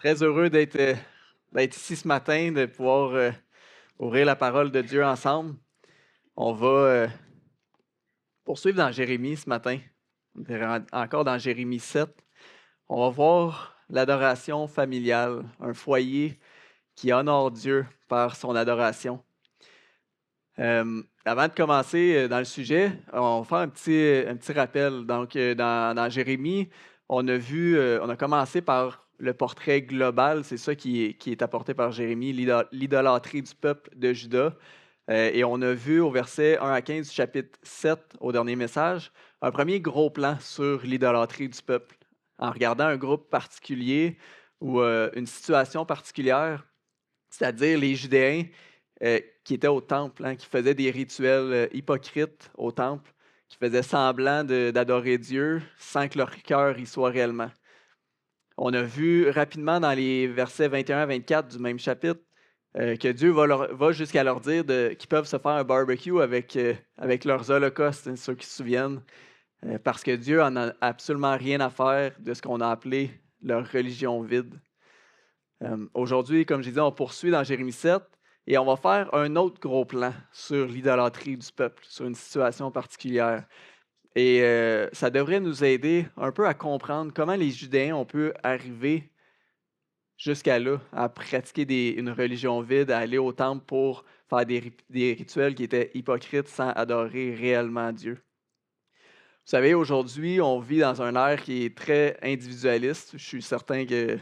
Très heureux d'être ici ce matin, de pouvoir ouvrir la parole de Dieu ensemble. On va poursuivre dans Jérémie ce matin. On est encore dans Jérémie 7. On va voir l'adoration familiale, un foyer qui honore Dieu par son adoration. Avant de commencer dans le sujet, on va faire un petit rappel. Donc, dans Jérémie, on a commencé par le portrait global, c'est ça qui est apporté par Jérémie, l'idolâtrie du peuple de Juda. Et on a vu au verset 1 à 15 du chapitre 7, au dernier message, un premier gros plan sur l'idolâtrie du peuple, en regardant un groupe particulier ou une situation particulière, c'est-à-dire les Judéens qui étaient au temple, hein, qui faisaient des rituels hypocrites au temple, qui faisaient semblant d'adorer Dieu sans que leur cœur y soit réellement. On a vu rapidement dans les versets 21 à 24 du même chapitre que Dieu va jusqu'à leur dire qu'ils peuvent se faire un barbecue avec leurs holocaustes, hein, ceux qui se souviennent, parce que Dieu en a absolument rien à faire de ce qu'on a appelé leur religion vide. Aujourd'hui, comme je disais, on poursuit dans Jérémie 7 et on va faire un autre gros plan sur l'idolâtrie du peuple, sur une situation particulière. Et ça devrait nous aider un peu à comprendre comment les Judéens ont pu arriver jusqu'à là, à pratiquer une religion vide, à aller au temple pour faire des rituels qui étaient hypocrites sans adorer réellement Dieu. Vous savez, aujourd'hui, on vit dans un ère qui est très individualiste. Je suis certain que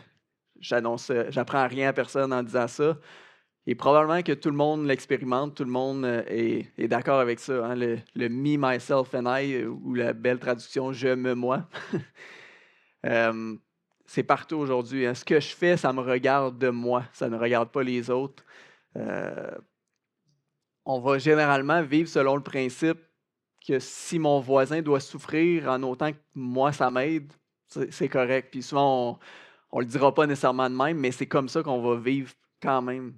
j'apprends rien à personne en disant ça. Et probablement que tout le monde l'expérimente, tout le monde est d'accord avec ça. Hein, le me, myself and I, ou la belle traduction je, me, moi. C'est partout aujourd'hui. Hein. Ce que je fais, ça me regarde de moi, ça ne regarde pas les autres. On va généralement vivre selon le principe que si mon voisin doit souffrir en autant que moi, ça m'aide, c'est correct. Puis souvent, on ne le dira pas nécessairement de même, mais c'est comme ça qu'on va vivre quand même.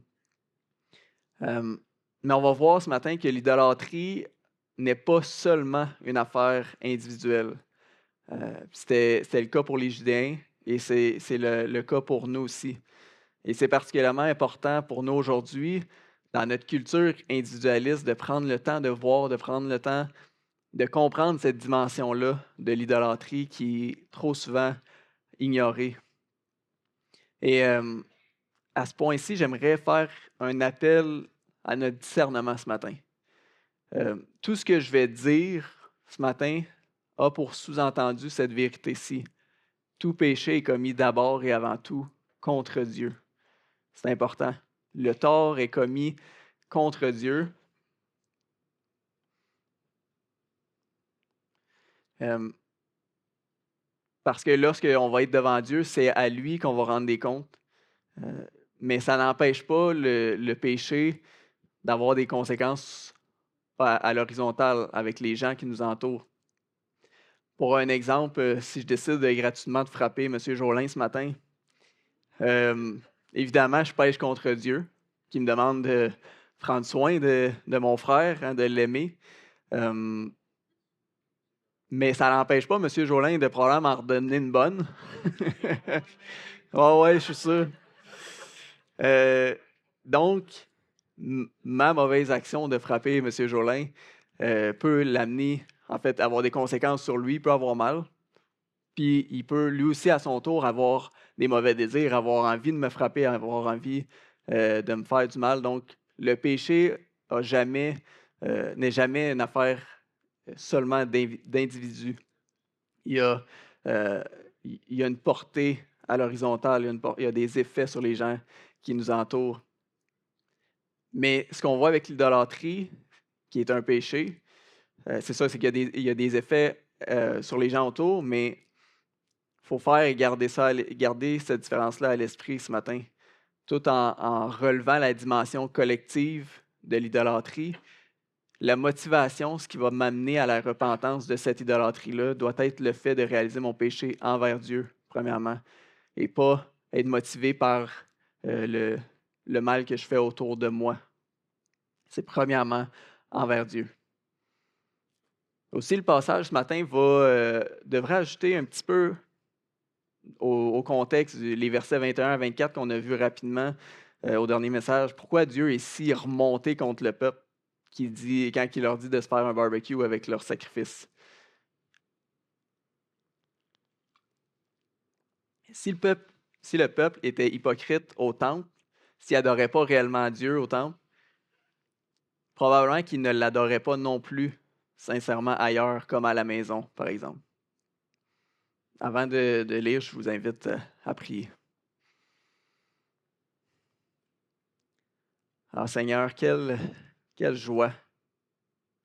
Mais on va voir ce matin que l'idolâtrie n'est pas seulement une affaire individuelle. C'était le cas pour les Judéens et c'est le cas pour nous aussi. Et c'est particulièrement important pour nous aujourd'hui, dans notre culture individualiste, de prendre le temps de voir, de prendre le temps de comprendre cette dimension-là de l'idolâtrie qui est trop souvent ignorée. Et à ce point-ci, j'aimerais faire un appel à notre discernement ce matin. Tout ce que je vais dire ce matin a pour sous-entendu cette vérité-ci. Tout péché est commis d'abord et avant tout contre Dieu. C'est important. Le tort est commis contre Dieu. Parce que lorsqu'on va être devant Dieu, c'est à lui qu'on va rendre des comptes. Mais ça n'empêche pas le péché d'avoir des conséquences à l'horizontale avec les gens qui nous entourent. Pour un exemple, si je décide gratuitement de frapper M. Jolin ce matin, évidemment, je pêche contre Dieu, qui me demande de prendre soin de mon frère, hein, de l'aimer. Mais ça n'empêche pas M. Jolin de probablement en redonner une bonne. Ouais, je suis sûr. Donc, ma mauvaise action de frapper M. Jolin peut l'amener, en fait, à avoir des conséquences sur lui, il peut avoir mal. Puis il peut lui aussi, à son tour, avoir des mauvais désirs, avoir envie de me frapper, avoir envie de me faire du mal. Donc, le péché n'est jamais une affaire seulement d'individus. Il y a, il y a une portée à l'horizontale, il y a des effets sur les gens qui nous entourent. Mais ce qu'on voit avec l'idolâtrie, qui est un péché, c'est ça, c'est qu'il y a des effets sur les gens autour, mais il faut faire et garder cette différence-là à l'esprit ce matin, tout en relevant la dimension collective de l'idolâtrie. La motivation, ce qui va m'amener à la repentance de cette idolâtrie-là, doit être le fait de réaliser mon péché envers Dieu, premièrement, et pas être motivé par le mal que je fais autour de moi. C'est premièrement envers Dieu. Aussi, le passage ce matin devrait ajouter un petit peu au contexte, les versets 21 à 24 qu'on a vus rapidement au dernier message, pourquoi Dieu est si remonté contre le peuple quand il leur dit de se faire un barbecue avec leur sacrifice. Si le peuple était hypocrite au temple, s'il n'adorait pas réellement Dieu au temple, probablement qu'il ne l'adorait pas non plus sincèrement ailleurs, comme à la maison, par exemple. Avant de lire, je vous invite à prier. Alors Seigneur, quelle joie,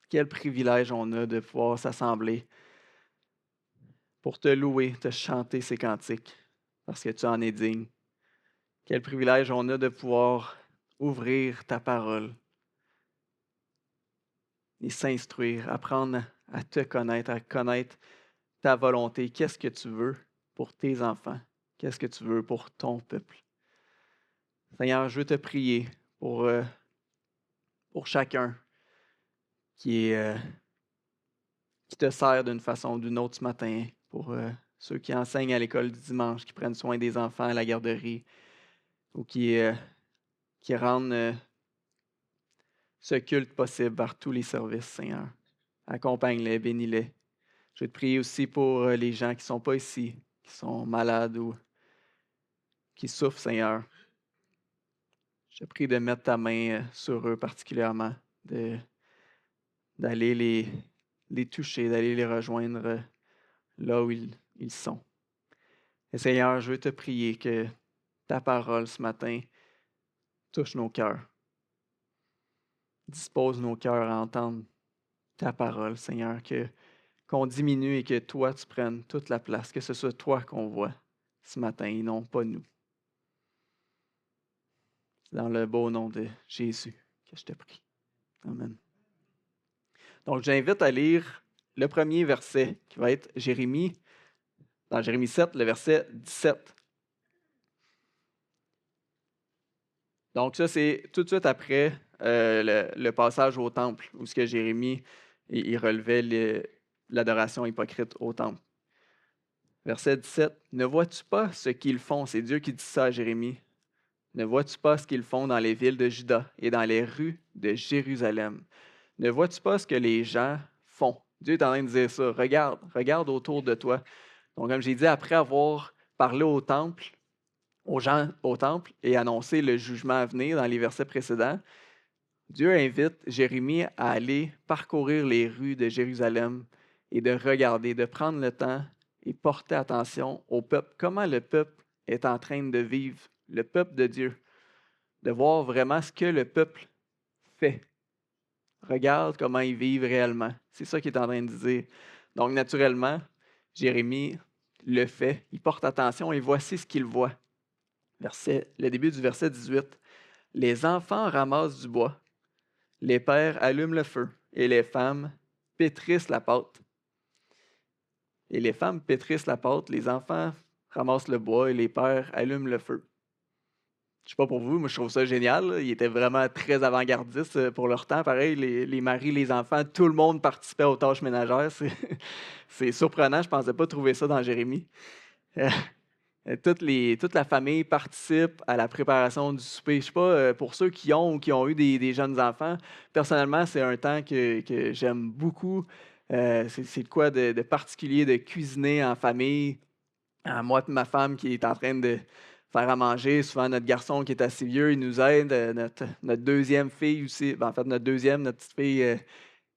quel privilège on a de pouvoir s'assembler pour te louer, te chanter ces cantiques, parce que tu en es digne. Quel privilège on a de pouvoir ouvrir ta parole et s'instruire, apprendre à te connaître, à connaître ta volonté. Qu'est-ce que tu veux pour tes enfants? Qu'est-ce que tu veux pour ton peuple? Seigneur, je veux te prier pour chacun qui te sert d'une façon ou d'une autre ce matin, pour ceux qui enseignent à l'école du dimanche, qui prennent soin des enfants à la garderie, ou qui rendent ce culte possible par tous les services, Seigneur. Accompagne-les, bénis-les. Je vais te prier aussi pour les gens qui ne sont pas ici, qui sont malades ou qui souffrent, Seigneur. Je te prie de mettre ta main sur eux particulièrement, d'aller les toucher, d'aller les rejoindre là où ils sont. Et Seigneur, je veux te prier que ta parole ce matin touche nos cœurs. Dispose nos cœurs à entendre ta parole, Seigneur, qu'on diminue et que toi, tu prennes toute la place, que ce soit toi qu'on voit ce matin et non pas nous. C'est dans le beau nom de Jésus que je te prie. Amen. Donc, j'invite à lire le premier verset qui va être Jérémie, dans Jérémie 7, le verset 17. Donc, ça, c'est tout de suite après le passage au temple, où ce que Jérémie il relevait l'adoration hypocrite au temple. Verset 17. Ne vois-tu pas ce qu'ils font? C'est Dieu qui dit ça à Jérémie. Ne vois-tu pas ce qu'ils font dans les villes de Juda et dans les rues de Jérusalem? Ne vois-tu pas ce que les gens font? Dieu est en train de dire ça. Regarde autour de toi. Donc, comme j'ai dit, après avoir parlé aux gens au temple et annoncé le jugement à venir dans les versets précédents, Dieu invite Jérémie à aller parcourir les rues de Jérusalem et de regarder, de prendre le temps et porter attention au peuple, comment le peuple est en train de vivre, le peuple de Dieu, de voir vraiment ce que le peuple fait. Regarde comment ils vivent réellement. C'est ça qu'il est en train de dire. Donc, naturellement, Jérémie le fait. Il porte attention et voici ce qu'il voit. Le début du verset 18. Les enfants ramassent du bois, les pères allument le feu et les femmes pétrissent la pâte. Et les femmes pétrissent la pâte, les enfants ramassent le bois et les pères allument le feu. Je ne sais pas pour vous, moi je trouve ça génial. Là. Ils étaient vraiment très avant-gardistes pour leur temps. Pareil, les maris, les enfants, tout le monde participait aux tâches ménagères. C'est surprenant, je ne pensais pas trouver ça dans Jérémie. Toute la famille participe à la préparation du souper. Je ne sais pas, pour ceux qui ont ou qui ont eu des jeunes enfants, personnellement, c'est un temps que j'aime beaucoup. C'est de quoi de particulier de cuisiner en famille. Moi et ma femme qui est en train de faire à manger, souvent notre garçon qui est assez vieux, il nous aide. Notre deuxième fille aussi, en fait notre petite fille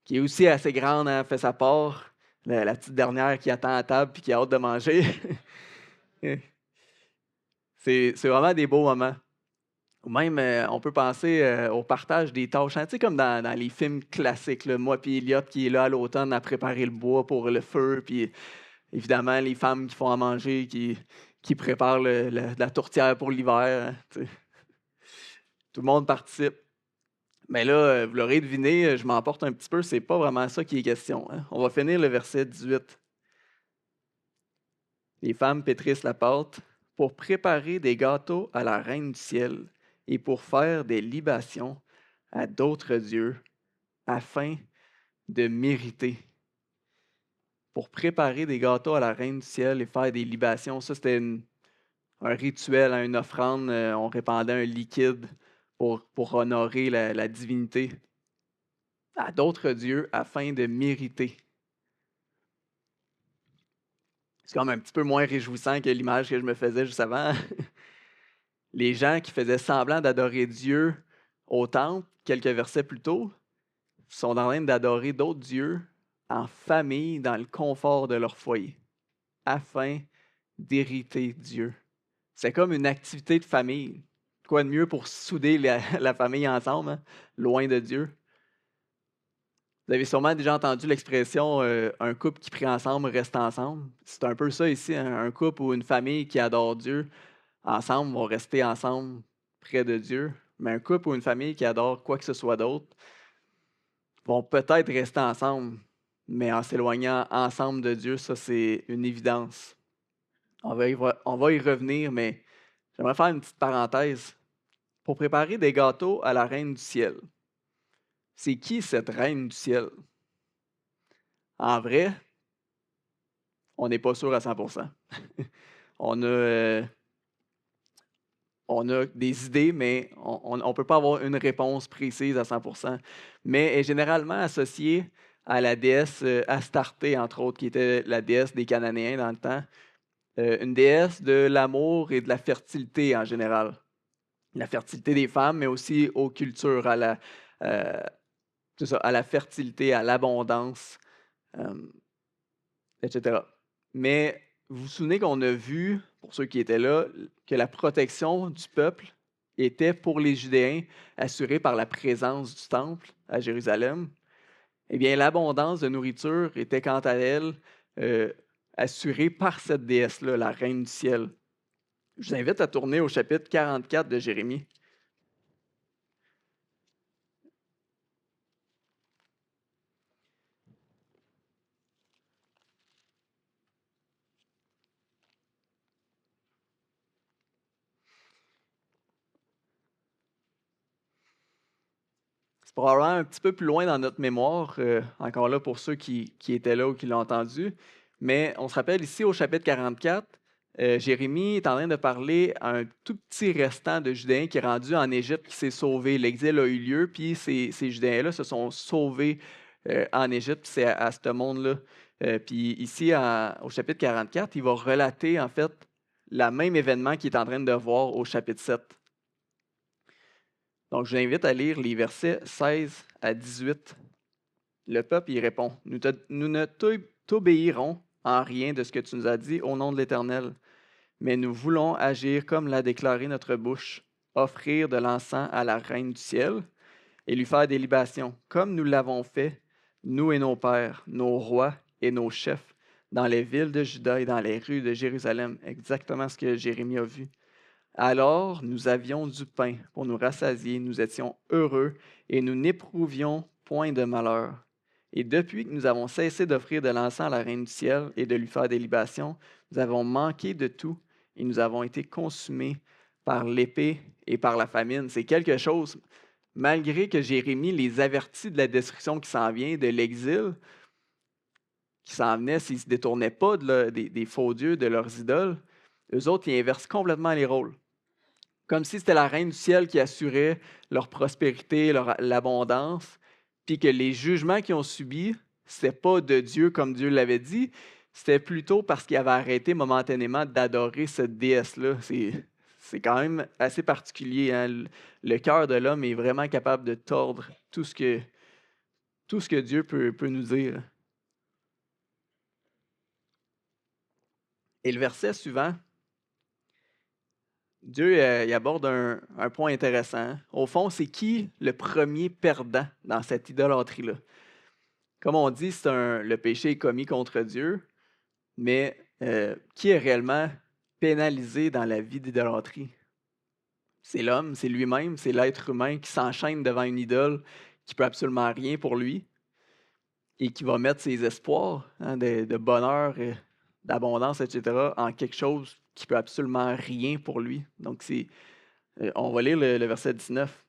qui est aussi assez grande, hein, fait sa part. La petite dernière qui attend à table et qui a hâte de manger. C'est vraiment des beaux moments. Ou même, on peut penser au partage des tâches, hein, tu sais, comme dans les films classiques, là, moi et Elliot qui est là à l'automne à préparer le bois pour le feu, puis évidemment les femmes qui font à manger, qui préparent la tourtière pour l'hiver. Hein, tu sais. Tout le monde participe. Mais là, vous l'aurez deviné, je m'emporte un petit peu, c'est pas vraiment ça qui est question. Hein. On va finir le verset 18. Les femmes pétrissent la pâte pour préparer des gâteaux à la reine du ciel et pour faire des libations à d'autres dieux afin de mériter. pour préparer des gâteaux à la reine du ciel et faire des libations. Ça, c'était un rituel, hein, une offrande. On répandait un liquide pour honorer la divinité à d'autres dieux afin de mériter. C'est comme un petit peu moins réjouissant que l'image que je me faisais juste avant. Les gens qui faisaient semblant d'adorer Dieu au temple, quelques versets plus tôt, sont en train d'adorer d'autres dieux en famille, dans le confort de leur foyer, afin d'hériter Dieu. C'est comme une activité de famille. Quoi de mieux pour souder la famille ensemble, hein, loin de Dieu? Vous avez sûrement déjà entendu l'expression un couple qui prie ensemble reste ensemble. C'est un peu ça ici, hein, un couple ou une famille qui adore Dieu ensemble vont rester ensemble près de Dieu. Mais un couple ou une famille qui adore quoi que ce soit d'autre vont peut-être rester ensemble, mais en s'éloignant ensemble de Dieu, ça c'est une évidence. On va y revenir, mais j'aimerais faire une petite parenthèse. Pour préparer des gâteaux à la reine du ciel, c'est qui cette reine du ciel? En vrai, on n'est pas sûr à 100%. On a, on a des idées, mais on ne peut pas avoir une réponse précise à 100%. Mais est généralement associée à la déesse Astarté, entre autres, qui était la déesse des Cananéens dans le temps. Une déesse de l'amour et de la fertilité en général. La fertilité des femmes, mais aussi aux cultures, euh, à la fertilité, à l'abondance, euh, etc. Mais vous vous souvenez qu'on a vu, pour ceux qui étaient là, que la protection du peuple était pour les Judéens assurée par la présence du temple à Jérusalem. Eh bien, l'abondance de nourriture était quant à elle euh, assurée par cette déesse-là, la reine du ciel. Je vous invite à tourner au chapitre 44 de Jérémie. C'est probablement un petit peu plus loin dans notre mémoire, encore là pour ceux qui étaient là ou qui l'ont entendu. Mais on se rappelle ici au chapitre 44, Jérémie est en train de parler à un tout petit restant de Judéens qui est rendu en Égypte, qui s'est sauvé. L'exil a eu lieu, puis ces Judéens-là se sont sauvés en Égypte. C'est à ce monde-là. Puis ici, au chapitre 44, il va relater en fait le même événement qu'il est en train de voir au chapitre 7. Donc, je vous invite à lire les versets 16 à 18. Le peuple y répond, nous ne t'obéirons en rien de ce que tu nous as dit au nom de l'Éternel, mais nous voulons agir comme l'a déclaré notre bouche, offrir de l'encens à la reine du ciel et lui faire des libations, comme nous l'avons fait, nous et nos pères, nos rois et nos chefs, dans les villes de Juda et dans les rues de Jérusalem. Exactement ce que Jérémie a vu. Alors nous avions du pain pour nous rassasier, nous étions heureux et nous n'éprouvions point de malheur. Et depuis que nous avons cessé d'offrir de l'encens à la reine du ciel et de lui faire des libations, nous avons manqué de tout et nous avons été consumés par l'épée et par la famine. C'est quelque chose, malgré que Jérémie les avertit de la destruction qui s'en vient, de l'exil, qui s'en venait s'ils ne se détournaient pas des faux dieux, de leurs idoles, eux autres, ils inversent complètement les rôles. Comme si c'était la reine du ciel qui assurait leur prospérité, l'abondance, puis que les jugements qu'ils ont subis, ce n'était pas de Dieu comme Dieu l'avait dit, c'était plutôt parce qu'ils avaient arrêté momentanément d'adorer cette déesse-là. C'est quand même assez particulier, hein? Le cœur de l'homme est vraiment capable de tordre tout ce que Dieu peut nous dire. Et le verset suivant, Dieu il aborde un point intéressant. Au fond, c'est qui le premier perdant dans cette idolâtrie-là? Comme on dit, le péché est commis contre Dieu, mais qui est réellement pénalisé dans la vie d'idolâtrie? C'est l'homme, c'est lui-même, c'est l'être humain qui s'enchaîne devant une idole qui peut absolument rien pour lui et qui va mettre ses espoirs, hein, de bonheur, d'abondance, etc., en quelque chose qui peut absolument rien pour lui. Donc, on va lire le verset 19.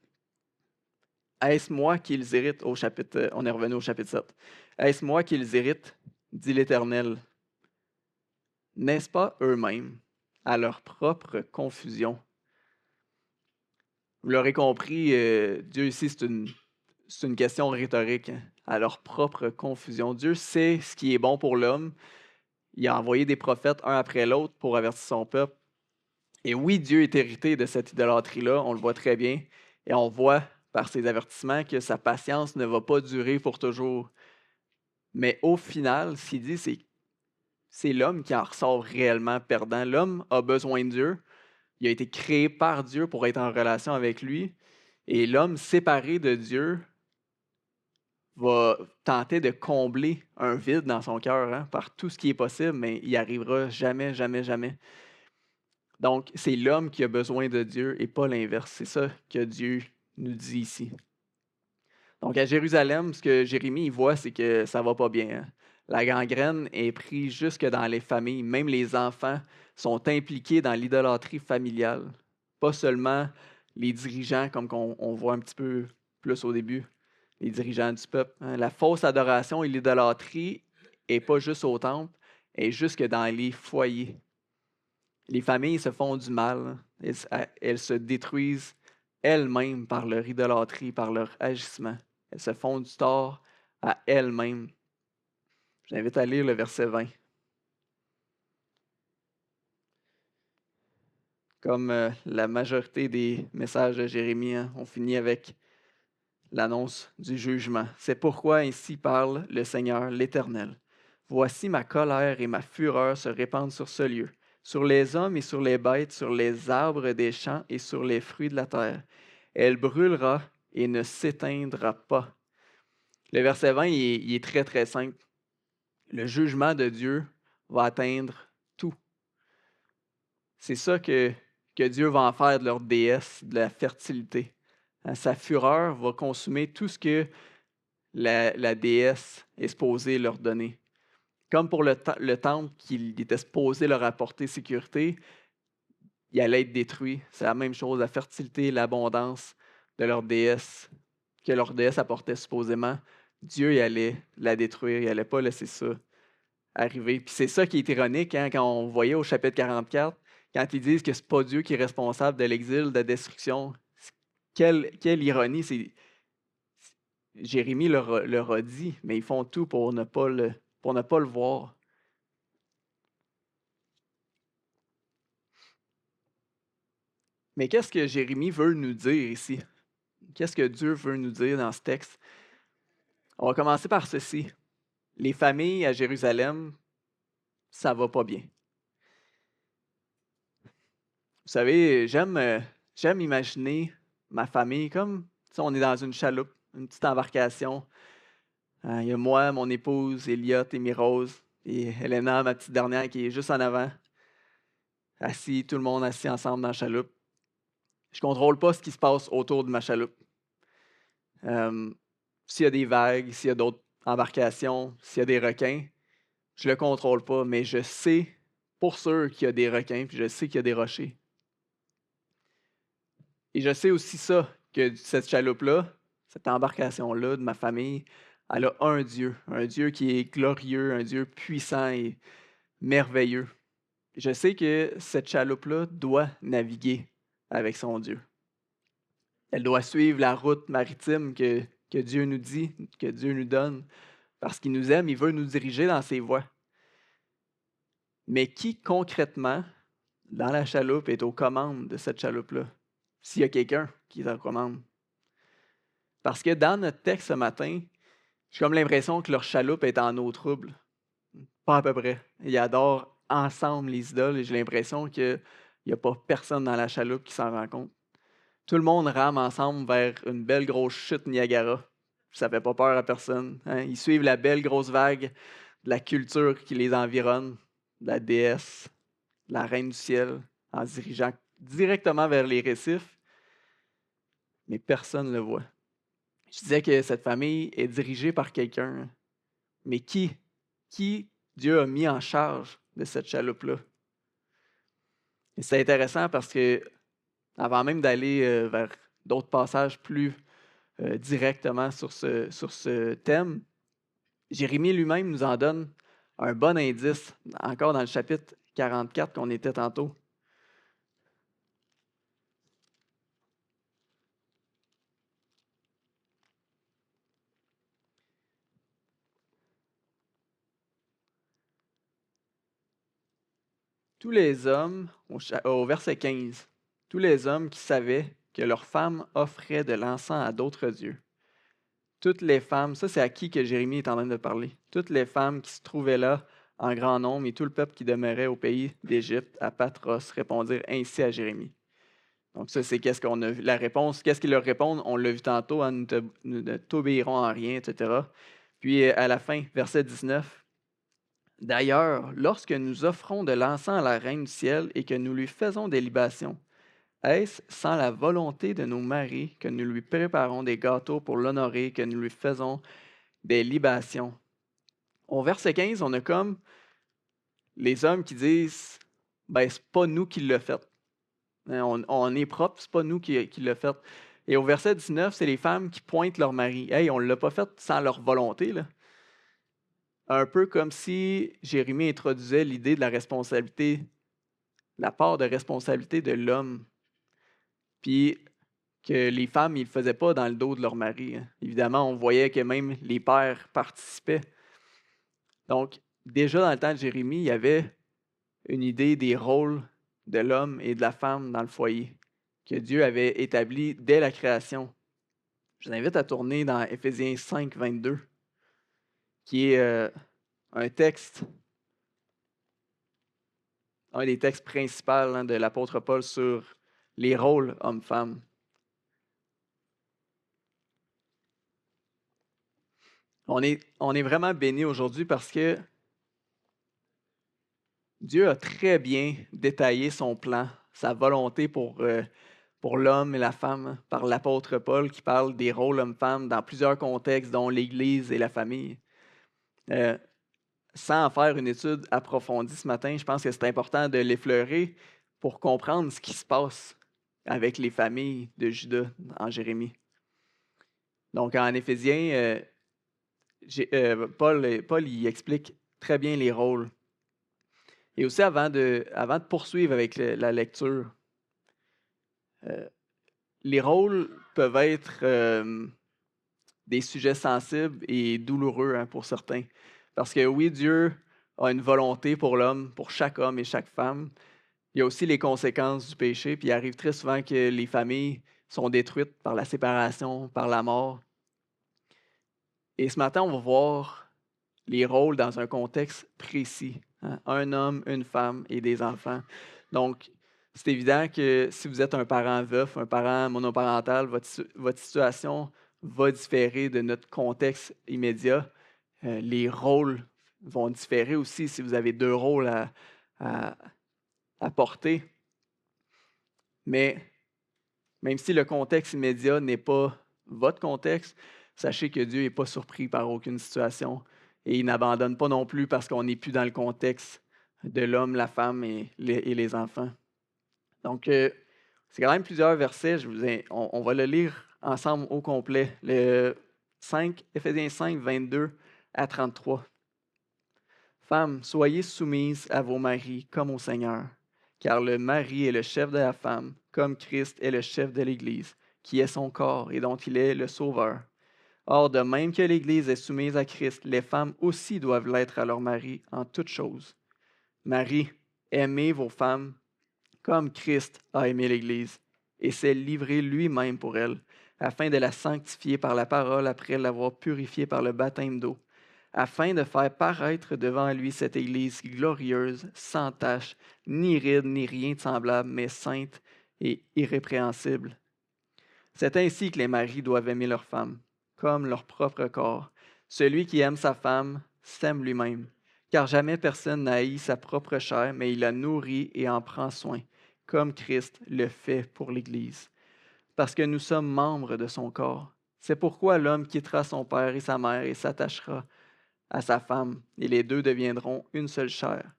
Est-ce moi qui les irrite au chapitre, on est revenu au chapitre 7. Est-ce moi qui les irrite? dit l'Éternel. N'est-ce pas eux-mêmes, à leur propre confusion? Vous l'aurez compris, Dieu ici, c'est une question rhétorique, hein, à leur propre confusion. Dieu sait ce qui est bon pour l'homme. Il a envoyé des prophètes un après l'autre pour avertir son peuple. Et oui, Dieu est hérité de cette idolâtrie-là, on le voit très bien. Et on voit par ses avertissements que sa patience ne va pas durer pour toujours. Mais au final, ce qu'il dit, c'est l'homme qui en ressort réellement perdant. L'homme a besoin de Dieu. Il a été créé par Dieu pour être en relation avec lui. Et l'homme séparé de Dieu va tenter de combler un vide dans son cœur, hein, par tout ce qui est possible, mais il n'y arrivera jamais, jamais, jamais. Donc, c'est l'homme qui a besoin de Dieu et pas l'inverse. C'est ça que Dieu nous dit ici. Donc, à Jérusalem, ce que Jérémie voit, c'est que ça va pas bien, hein. La gangrène est prise jusque dans les familles. Même les enfants sont impliqués dans l'idolâtrie familiale. Pas seulement les dirigeants, comme on voit un petit peu plus au début, les dirigeants du peuple, hein. La fausse adoration et l'idolâtrie n'est pas juste au temple, elle est jusque dans les foyers. Les familles se font du mal, hein. Elles se détruisent elles-mêmes par leur idolâtrie, par leur agissement. Elles se font du tort à elles-mêmes. Je vous invite à lire le verset 20. Comme la majorité des messages de Jérémie, hein, on finit avec l'annonce du jugement. C'est pourquoi ainsi parle le Seigneur l'Éternel. Voici ma colère et ma fureur se répandent sur ce lieu, sur les hommes et sur les bêtes, sur les arbres des champs et sur les fruits de la terre. Elle brûlera et ne s'éteindra pas. Le verset 20, il est très, très simple. Le jugement de Dieu va atteindre tout. C'est ça que Dieu va en faire de leur déesse, de la fertilité. Sa fureur va consumer tout ce que la déesse est supposée leur donner. Comme pour le temple qu'il était supposé leur apporter sécurité, il allait être détruit. C'est la même chose, la fertilité, l'abondance de leur déesse, que leur déesse apportait supposément. Dieu il allait la détruire, il n'allait pas laisser ça arriver. Puis c'est ça qui est ironique, hein, quand on voyait au chapitre 44, quand ils disent que ce n'est pas Dieu qui est responsable de l'exil, de la destruction. Quelle ironie, Jérémie leur a dit, mais ils font tout pour ne pas le voir. Mais qu'est-ce que Jérémie veut nous dire ici? Qu'est-ce que Dieu veut nous dire dans ce texte? On va commencer par ceci. Les familles à Jérusalem, ça va pas bien. Vous savez, j'aime imaginer ma famille comme si on est dans une chaloupe, une petite embarcation. Il y a moi, mon épouse, Elliot et Mirose, et Helena, ma petite dernière, qui est juste en avant. Assis, tout le monde assis ensemble dans la chaloupe. Je ne contrôle pas ce qui se passe autour de ma chaloupe. S'il y a des vagues, s'il y a d'autres embarcations, s'il y a des requins, je ne le contrôle pas, mais je sais pour sûr qu'il y a des requins, puis je sais qu'il y a des rochers. Et je sais aussi ça, que cette chaloupe-là, cette embarcation-là de ma famille, elle a un Dieu qui est glorieux, un Dieu puissant et merveilleux. Je sais que cette chaloupe-là doit naviguer avec son Dieu. Elle doit suivre la route maritime que Dieu nous dit, que Dieu nous donne, parce qu'il nous aime, il veut nous diriger dans ses voies. Mais qui concrètement, dans la chaloupe, est aux commandes de cette chaloupe-là? S'il y a quelqu'un qui est aux commandes. Parce que dans notre texte ce matin, j'ai comme l'impression que leur chaloupe est en eau trouble. Pas à peu près. Ils adorent ensemble les idoles et j'ai l'impression qu'il n'y a pas personne dans la chaloupe qui s'en rend compte. Tout le monde rame ensemble vers une belle grosse chute Niagara. Ça ne fait pas peur à personne, hein? Ils suivent la belle grosse vague de la culture qui les environne, de la déesse, de la reine du ciel, en se dirigeant directement vers les récifs, mais personne ne le voit. Je disais que cette famille est dirigée par quelqu'un, hein. Mais qui Dieu a mis en charge de cette chaloupe-là? Et c'est intéressant parce que, avant même d'aller vers d'autres passages plus directement sur ce thème, Jérémie lui-même nous en donne un bon indice, encore dans le chapitre 44 qu'on était tantôt. Tous les hommes, au verset 15, tous les hommes qui savaient que leurs femmes offraient de l'encens à d'autres dieux. Toutes les femmes, ça c'est à qui que Jérémie est en train de parler. Toutes les femmes qui se trouvaient là en grand nombre et tout le peuple qui demeurait au pays d'Égypte, à Patros, répondirent ainsi à Jérémie. Donc ça, c'est qu'est-ce qu'on a vu. La réponse, qu'est-ce qu'ils leur répondent? On l'a vu tantôt, hein, nous ne t'obéirons en rien, etc. Puis à la fin, verset 19. D'ailleurs, lorsque nous offrons de l'encens à la reine du ciel et que nous lui faisons des libations, est-ce sans la volonté de nos maris que nous lui préparons des gâteaux pour l'honorer, que nous lui faisons des libations? Au verset 15, on a comme les hommes qui disent ben, c'est pas nous qui l'a fait. On est propre, c'est pas nous qui l'a fait. Et au verset 19, c'est les femmes qui pointent leur mari. Hey, on ne l'a pas fait sans leur volonté, là. Un peu comme si Jérémie introduisait l'idée de la responsabilité, la part de responsabilité de l'homme, puis que les femmes, ils ne le faisaient pas dans le dos de leur mari, hein. Évidemment, on voyait que même les pères participaient. Donc, déjà dans le temps de Jérémie, il y avait une idée des rôles de l'homme et de la femme dans le foyer que Dieu avait établi dès la création. Je vous invite à tourner dans Éphésiens 5, 22, qui est un texte, un des textes principaux, hein, de l'apôtre Paul sur les rôles hommes-femmes. On est vraiment bénis aujourd'hui parce que Dieu a très bien détaillé son plan, sa volonté pour l'homme et la femme, hein, par l'apôtre Paul qui parle des rôles hommes-femmes dans plusieurs contextes, dont l'Église et la famille. Euh, Sans en faire une étude approfondie ce matin, je pense que c'est important de l'effleurer pour comprendre ce qui se passe avec les familles de Juda en Jérémie. Donc, en Éphésiens, Paul y explique très bien les rôles. Et aussi, avant de poursuivre avec la lecture, euh, les rôles peuvent être des sujets sensibles et douloureux, hein, pour certains. Parce que oui, Dieu a une volonté pour l'homme, pour chaque homme et chaque femme. Il y a aussi les conséquences du péché, puis il arrive très souvent que les familles sont détruites par la séparation, par la mort. Et ce matin, on va voir les rôles dans un contexte précis, hein. Un homme, une femme et des enfants. Donc, c'est évident que si vous êtes un parent veuf, un parent monoparental, votre situation va différer de notre contexte immédiat. Les rôles vont différer aussi si vous avez deux rôles à, à porter. Mais même si le contexte immédiat n'est pas votre contexte, sachez que Dieu n'est pas surpris par aucune situation et il n'abandonne pas non plus parce qu'on n'est plus dans le contexte de l'homme, la femme et les enfants. Donc, c'est quand même plusieurs versets. On va le lire ensemble au complet. Éphésiens 5, 22 à 33. Femmes, soyez soumises à vos maris comme au Seigneur, car le mari est le chef de la femme, comme Christ est le chef de l'Église, qui est son corps et dont il est le Sauveur. Or, de même que l'Église est soumise à Christ, les femmes aussi doivent l'être à leur mari en toutes choses. Marie, aimez vos femmes comme Christ a aimé l'Église et s'est livré lui-même pour elle, afin de la sanctifier par la parole après l'avoir purifiée par le baptême d'eau, afin de faire paraître devant lui cette Église glorieuse, sans tache, ni ride, ni rien de semblable, mais sainte et irrépréhensible. C'est ainsi que les maris doivent aimer leurs femmes, comme leur propre corps. Celui qui aime sa femme s'aime lui-même, car jamais personne n'a haï sa propre chair, mais il la nourrit et en prend soin, comme Christ le fait pour l'Église, parce que nous sommes membres de son corps. C'est pourquoi l'homme quittera son père et sa mère et s'attachera à sa femme, et les deux deviendront une seule chair.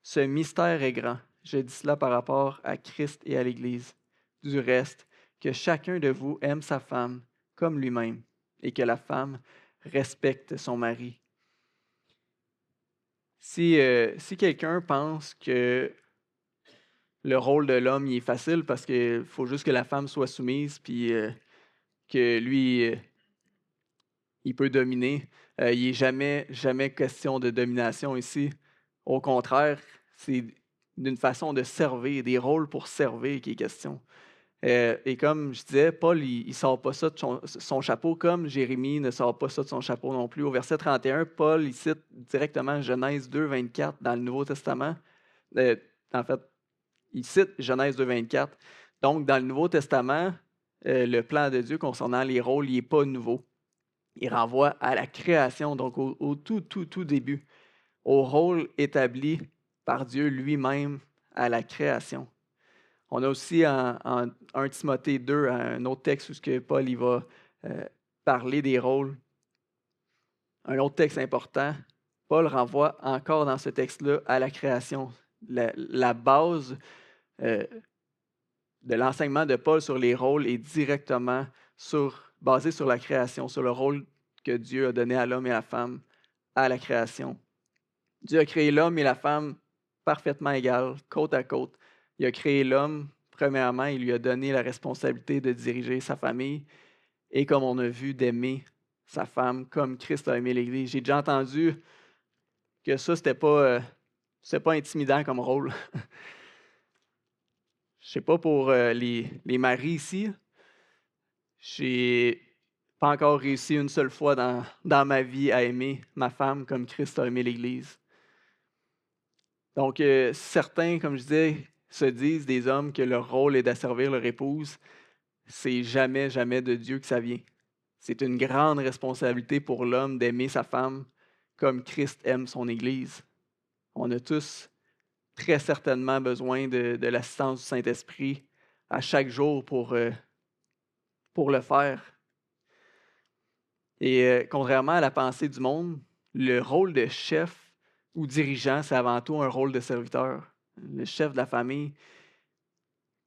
Ce mystère est grand. Je dis cela par rapport à Christ et à l'Église. Du reste, que chacun de vous aime sa femme comme lui-même, et que la femme respecte son mari. Si quelqu'un pense que le rôle de l'homme, il est facile parce qu'il faut juste que la femme soit soumise, puis que lui, il peut dominer, il est jamais question de domination ici. Au contraire, c'est d'une façon de servir, des rôles pour servir qui est question. Et comme je disais, Paul, il sort pas ça de son chapeau, comme Jérémie ne sort pas ça de son chapeau non plus. Au verset 31, Paul, il cite directement Genèse 2, 24 dans le Nouveau Testament. En fait, il cite Genèse 2, 24. Donc, dans le Nouveau Testament, le plan de Dieu concernant les rôles, il n'est pas nouveau. Il renvoie à la création, donc au tout début, au rôle établi par Dieu lui-même à la création. On a aussi en 1 Timothée 2, un autre texte où ce que Paul il va parler des rôles. Un autre texte important, Paul renvoie encore dans ce texte-là à la création. La base de l'enseignement de Paul sur les rôles est directement basée sur la création, sur le rôle que Dieu a donné à l'homme et à la femme à la création. Dieu a créé l'homme et la femme parfaitement égales, côte à côte. Il a créé l'homme, premièrement, il lui a donné la responsabilité de diriger sa famille et, comme on a vu, d'aimer sa femme comme Christ a aimé l'Église. J'ai déjà entendu que ça, c'était pas intimidant comme rôle. Je sais pas pour les maris ici, j'ai pas encore réussi une seule fois dans ma vie à aimer ma femme comme Christ a aimé l'Église. Donc, certains, comme je disais, se disent des hommes que leur rôle est d'asservir leur épouse. C'est jamais de Dieu que ça vient. C'est une grande responsabilité pour l'homme d'aimer sa femme comme Christ aime son Église. On a tous très certainement besoin de l'assistance du Saint-Esprit à chaque jour pour le faire. Et contrairement à la pensée du monde, le rôle de chef ou dirigeant, c'est avant tout un rôle de serviteur. Le chef de la famille,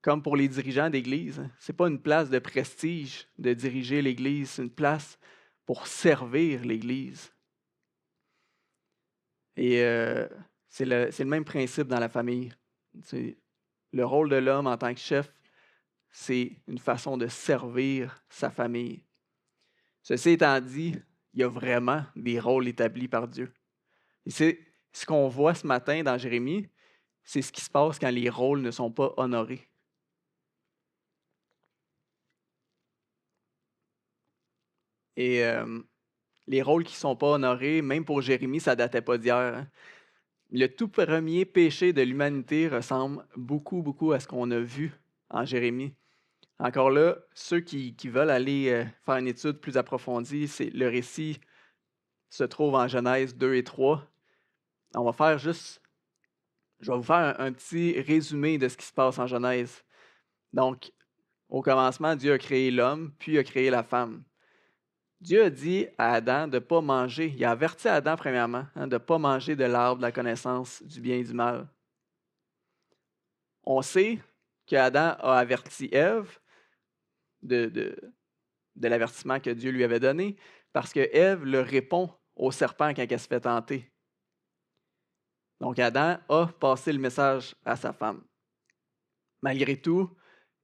comme pour les dirigeants d'Église, ce n'est pas une place de prestige de diriger l'Église, c'est une place pour servir l'Église. Et c'est le même principe dans la famille. Le rôle de l'homme en tant que chef, c'est une façon de servir sa famille. Ceci étant dit, il y a vraiment des rôles établis par Dieu. Et c'est ce qu'on voit ce matin dans Jérémie, c'est ce qui se passe quand les rôles ne sont pas honorés. Et les rôles qui ne sont pas honorés, même pour Jérémie, ça ne datait pas d'hier. Hein. Le tout premier péché de l'humanité ressemble beaucoup à ce qu'on a vu en Jérémie. Encore là, ceux qui veulent aller faire une étude plus approfondie, le récit se trouve en Genèse 2 et 3. Je vais vous faire un petit résumé de ce qui se passe en Genèse. Donc, au commencement, Dieu a créé l'homme, puis a créé la femme. Dieu a dit à Adam de ne pas manger. Il a averti Adam, premièrement, de ne pas manger de l'arbre de la connaissance du bien et du mal. On sait qu'Adam a averti Ève de l'avertissement que Dieu lui avait donné, parce que Ève le répond au serpent quand elle se fait tenter. Donc Adam a passé le message à sa femme. Malgré tout,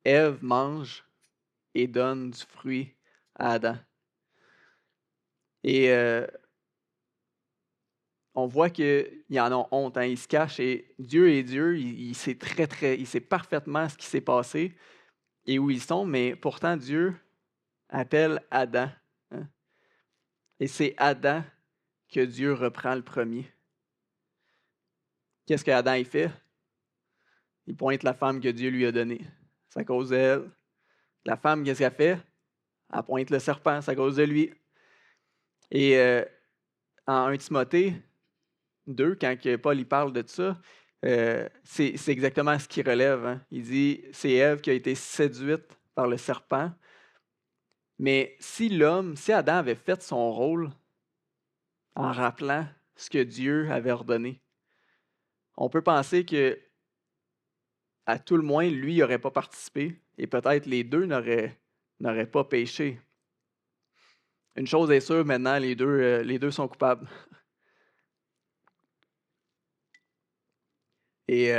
Ève mange et donne du fruit à Adam. Et on voit qu'ils en ont honte, hein, ils se cachent et Dieu est Dieu, il sait il sait parfaitement ce qui s'est passé et où ils sont, mais pourtant Dieu appelle Adam. Hein, et c'est Adam que Dieu reprend le premier. Qu'est-ce qu'Adam il fait? Il pointe la femme que Dieu lui a donnée. C'est à cause d'elle. La femme, qu'est-ce qu'elle fait? Elle pointe le serpent, c'est à cause de lui. Et en 1 Timothée 2, quand Paul il parle de ça, c'est exactement ce qu'il relève. Hein. Il dit, c'est Ève qui a été séduite par le serpent. Mais si Adam avait fait son rôle en rappelant ce que Dieu avait ordonné, on peut penser que, à tout le moins, lui n'aurait pas participé et peut-être les deux n'auraient pas péché. Une chose est sûre, maintenant, les deux sont coupables. Et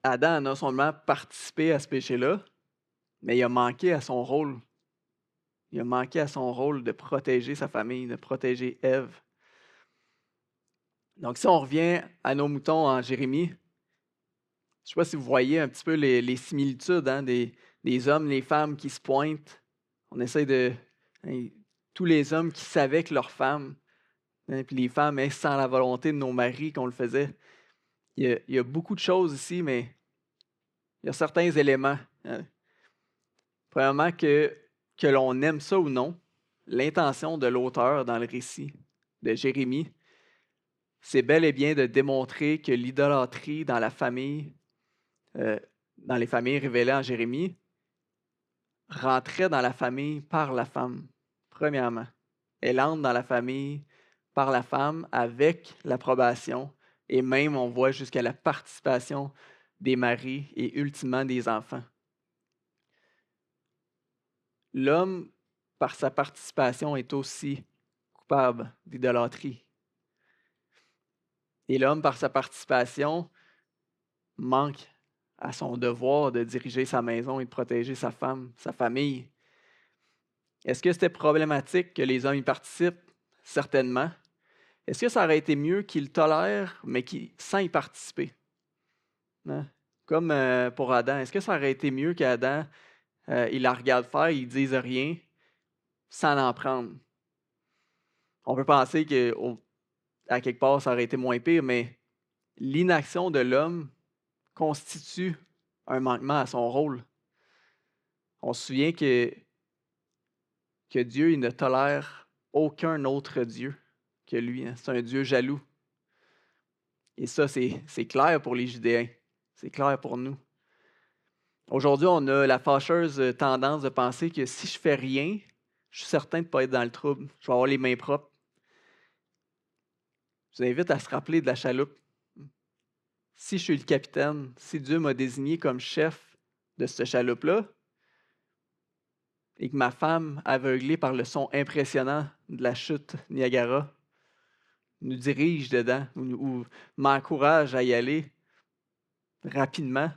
Adam a non seulement participé à ce péché-là, mais il a manqué à son rôle. Il a manqué à son rôle de protéger sa famille, de protéger Ève. Donc, si on revient à nos moutons en Jérémie, je ne sais pas si vous voyez un petit peu les similitudes hein, des hommes, les femmes qui se pointent. On essaie de... hein, tous les hommes qui savaient que leurs femmes, hein, puis les femmes, hein, sans la volonté de nos maris qu'on le faisait. Il y a beaucoup de choses ici, mais il y a certains éléments. Hein. Premièrement, que l'on aime ça ou non, l'intention de l'auteur dans le récit de Jérémie, c'est bel et bien de démontrer que l'idolâtrie dans la famille, dans les familles révélées en Jérémie, rentrait dans la famille par la femme, premièrement. Elle entre dans la famille par la femme avec l'approbation et même on voit jusqu'à la participation des maris et ultimement des enfants. L'homme, par sa participation, est aussi coupable d'idolâtrie. Et l'homme, par sa participation, manque à son devoir de diriger sa maison et de protéger sa femme, sa famille. Est-ce que c'était problématique que les hommes y participent? Certainement. Est-ce que ça aurait été mieux qu'ils tolèrent, mais sans y participer? Hein? Comme pour Adam, est-ce que ça aurait été mieux qu'Adam, il la regarde faire, il ne dise rien, sans en prendre? On peut penser qu'à quelque part, ça aurait été moins pire, mais l'inaction de l'homme constitue un manquement à son rôle. On se souvient que Dieu il ne tolère aucun autre Dieu que lui. Hein. C'est un Dieu jaloux. Et ça, c'est clair pour les Judéens. C'est clair pour nous. Aujourd'hui, on a la fâcheuse tendance de penser que si je fais rien, je suis certain de ne pas être dans le trouble. Je vais avoir les mains propres. Je vous invite à se rappeler de la chaloupe. Si je suis le capitaine, si Dieu m'a désigné comme chef de cette chaloupe-là, et que ma femme, aveuglée par le son impressionnant de la chute Niagara, nous dirige dedans ou m'encourage à y aller rapidement,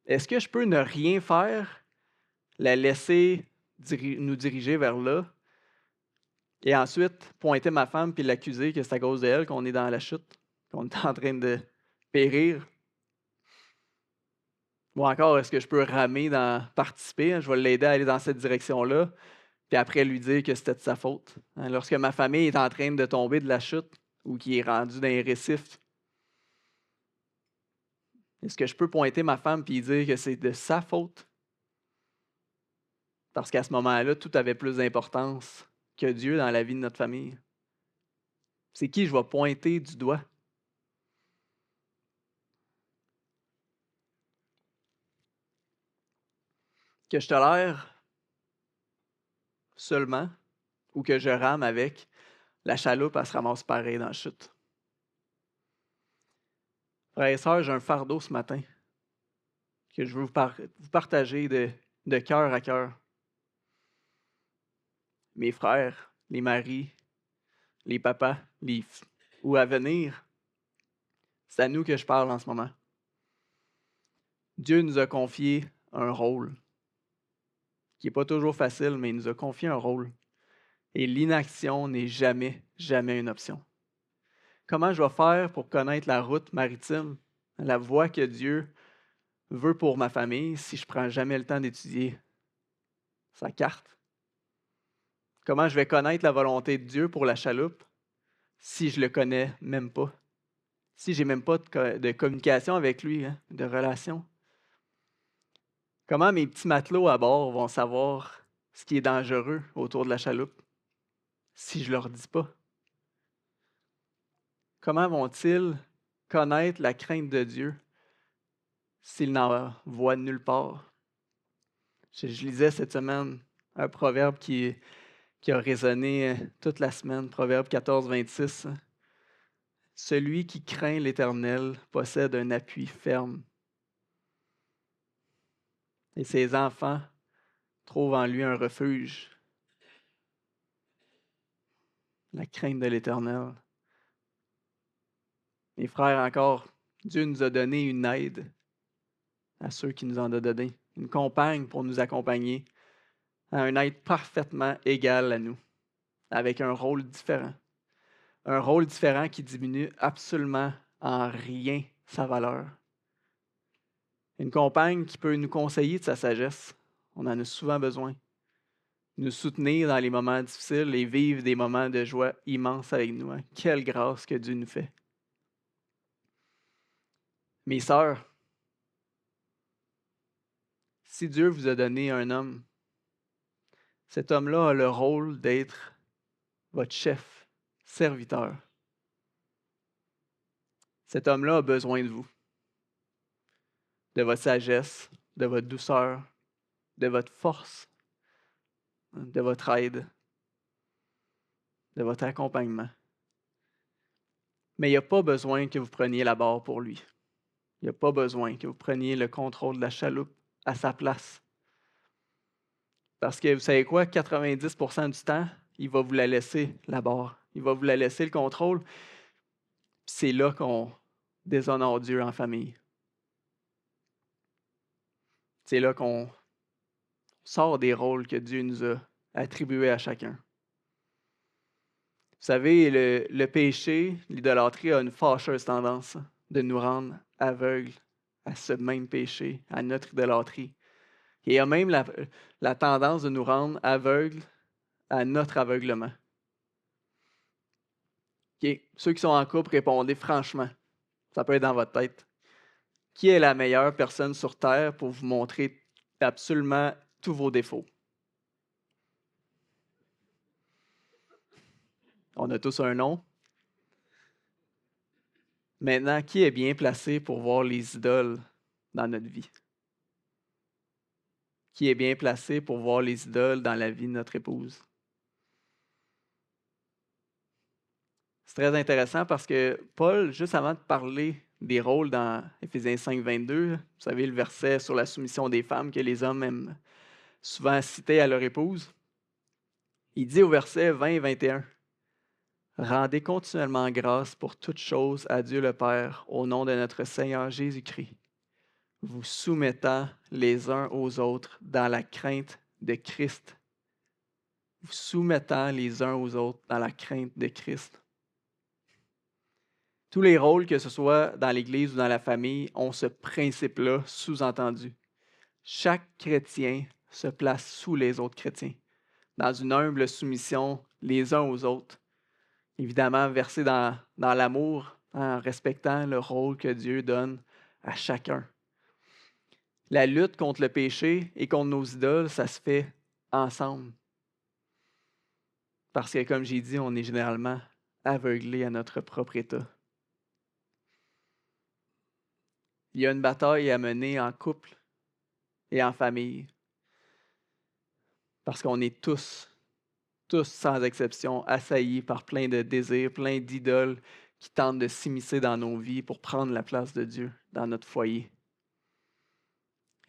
est-ce que je peux ne rien faire, la laisser nous diriger vers là, et ensuite pointer ma femme puis l'accuser que c'est à cause d'elle qu'on est dans la chute, qu'on est en train de périr? Ou encore, est-ce que je peux ramer participer? Hein, je vais l'aider à aller dans cette direction-là, puis après lui dire que c'était de sa faute. Hein, lorsque ma famille est en train de tomber de la chute ou qui est rendue dans les récifs, est-ce que je peux pointer ma femme et dire que c'est de sa faute? Parce qu'à ce moment-là, tout avait plus d'importance que Dieu dans la vie de notre famille. C'est qui je vais pointer du doigt? Que je tolère seulement ou que je rame avec, la chaloupe, elle se ramasse pareil dans la chute. Frères et sœurs, j'ai un fardeau ce matin que je veux vous partager de cœur à cœur. Mes frères, les maris, les papas, ou à venir, c'est à nous que je parle en ce moment. Dieu nous a confié un rôle qui n'est pas toujours facile, mais il nous a confié un rôle. Et l'inaction n'est jamais, jamais une option. Comment je vais faire pour connaître la route maritime, la voie que Dieu veut pour ma famille si je ne prends jamais le temps d'étudier sa carte? Comment je vais connaître la volonté de Dieu pour la chaloupe si je ne le connais même pas? Si je n'ai même pas de communication avec lui, hein, de relation? Comment mes petits matelots à bord vont savoir ce qui est dangereux autour de la chaloupe si je ne leur dis pas? Comment vont-ils connaître la crainte de Dieu s'ils n'en voient nulle part? Je lisais cette semaine un proverbe qui a résonné toute la semaine, Proverbe 14, 26. Celui qui craint l'Éternel possède un appui ferme. Et ses enfants trouvent en lui un refuge. La crainte de l'Éternel. Mes frères, encore, Dieu nous a donné une aide à ceux qui nous en a donné, une compagne pour nous accompagner, à un être parfaitement égal à nous, avec un rôle différent. Un rôle différent qui diminue absolument en rien sa valeur. Une compagne qui peut nous conseiller de sa sagesse. On en a souvent besoin. Nous soutenir dans les moments difficiles et vivre des moments de joie immenses avec nous. Hein. Quelle grâce que Dieu nous fait. Mes sœurs, si Dieu vous a donné un homme, cet homme-là a le rôle d'être votre chef, serviteur. Cet homme-là a besoin de vous, de votre sagesse, de votre douceur, de votre force, de votre aide, de votre accompagnement. Mais il n'y a pas besoin que vous preniez la barre pour lui. Il n'y a pas besoin que vous preniez le contrôle de la chaloupe à sa place. Parce que vous savez quoi, 90% du temps, il va vous la laisser, la barre. Il va vous la laisser, le contrôle. C'est là qu'on déshonore Dieu en famille. C'est là qu'on sort des rôles que Dieu nous a attribués à chacun. Vous savez, le péché, l'idolâtrie a une fâcheuse tendance de nous rendre aveugles à ce même péché, à notre idolâtrie. Et il y a même la tendance de nous rendre aveugles à notre aveuglement. OK. Ceux qui sont en couple, répondez franchement. Ça peut être dans votre tête. Qui est la meilleure personne sur Terre pour vous montrer absolument tous vos défauts? On a tous un nom. Maintenant, qui est bien placé pour voir les idoles dans notre vie? Qui est bien placé pour voir les idoles dans la vie de notre épouse? C'est très intéressant parce que Paul, juste avant de parler des rôles dans Éphésiens 5, 22, vous savez, le verset sur la soumission des femmes que les hommes aiment souvent citer à leur épouse, il dit au verset 20 et 21, « Rendez continuellement grâce pour toutes choses à Dieu le Père au nom de notre Seigneur Jésus-Christ, vous soumettant les uns aux autres dans la crainte de Christ. » Vous soumettant les uns aux autres dans la crainte de Christ. Tous les rôles, que ce soit dans l'Église ou dans la famille, ont ce principe-là sous-entendu. Chaque chrétien se place sous les autres chrétiens, dans une humble soumission les uns aux autres. Évidemment, versé dans l'amour, en respectant le rôle que Dieu donne à chacun. La lutte contre le péché et contre nos idoles, ça se fait ensemble. Parce que, comme j'ai dit, on est généralement aveuglé à notre propre état. Il y a une bataille à mener en couple et en famille. Parce qu'on est tous sans exception, assaillis par plein de désirs, plein d'idoles qui tentent de s'immiscer dans nos vies pour prendre la place de Dieu dans notre foyer.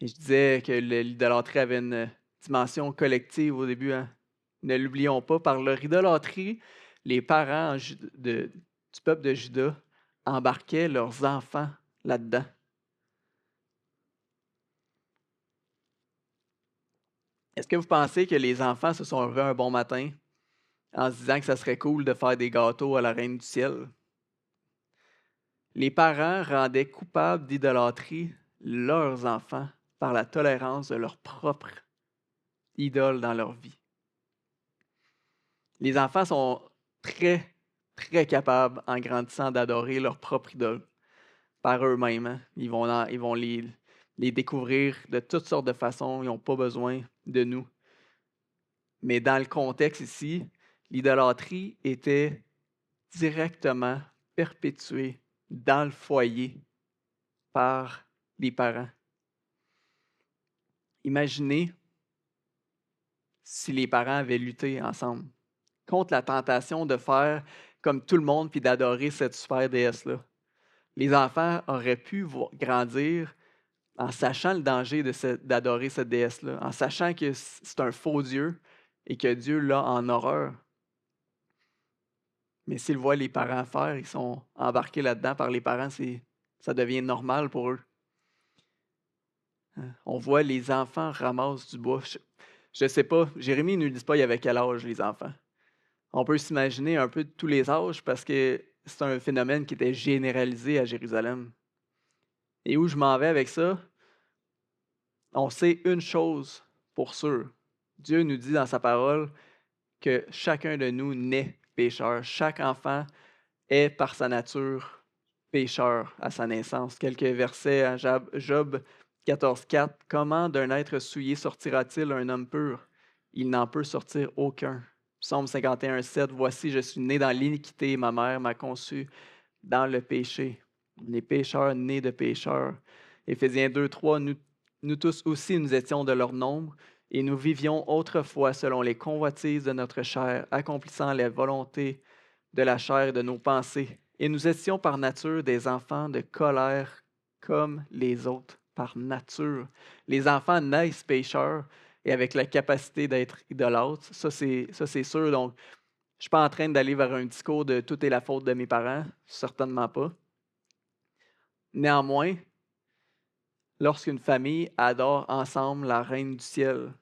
Et je disais que l'idolâtrie avait une dimension collective au début. Hein? Ne l'oublions pas, par leur idolâtrie, les parents du peuple de Juda embarquaient leurs enfants là-dedans. Est-ce que vous pensez que les enfants se sont levés un bon matin en se disant que ça serait cool de faire des gâteaux à la Reine du Ciel? Les parents rendaient coupables d'idolâtrie leurs enfants par la tolérance de leur propre idole dans leur vie. Les enfants sont très, très capables, en grandissant, d'adorer leur propre idole par eux-mêmes. Hein? Ils vont les découvrir de toutes sortes de façons. Ils n'ont pas besoin de nous. Mais dans le contexte ici, l'idolâtrie était directement perpétuée dans le foyer par les parents. Imaginez si les parents avaient lutté ensemble contre la tentation de faire comme tout le monde puis d'adorer cette super déesse-là. Les enfants auraient pu grandir en sachant le danger d'adorer cette déesse-là, en sachant que c'est un faux Dieu et que Dieu l'a en horreur. Mais s'ils voient les parents faire, ils sont embarqués là-dedans par les parents, ça devient normal pour eux. Hein. On voit les enfants ramassent du bois. Je sais pas, Jérémie ne nous dit pas il y avait quel âge les enfants. On peut s'imaginer un peu de tous les âges parce que c'est un phénomène qui était généralisé à Jérusalem. Et où je m'en vais avec ça, on sait une chose pour sûr. Dieu nous dit dans sa parole que chacun de nous naît pécheur. Chaque enfant est par sa nature pécheur à sa naissance. Quelques versets à Job 14,4. Comment d'un être souillé sortira-t-il un homme pur? Il n'en peut sortir aucun. Psaume 51,7. Voici, je suis né dans l'iniquité, ma mère m'a conçu dans le péché. Les pécheurs nés de pécheurs. Éphésiens 2,3. Nous tous aussi, nous étions de leur nombre et nous vivions autrefois selon les convoitises de notre chair, accomplissant les volontés de la chair et de nos pensées. Et nous étions par nature des enfants de colère comme les autres, par nature. Les enfants naissent pécheurs et avec la capacité d'être idolâtres. Ça, c'est sûr. Donc, je ne suis pas en train d'aller vers un discours de tout est la faute de mes parents. Certainement pas. Néanmoins, lorsqu'une famille adore ensemble la reine du ciel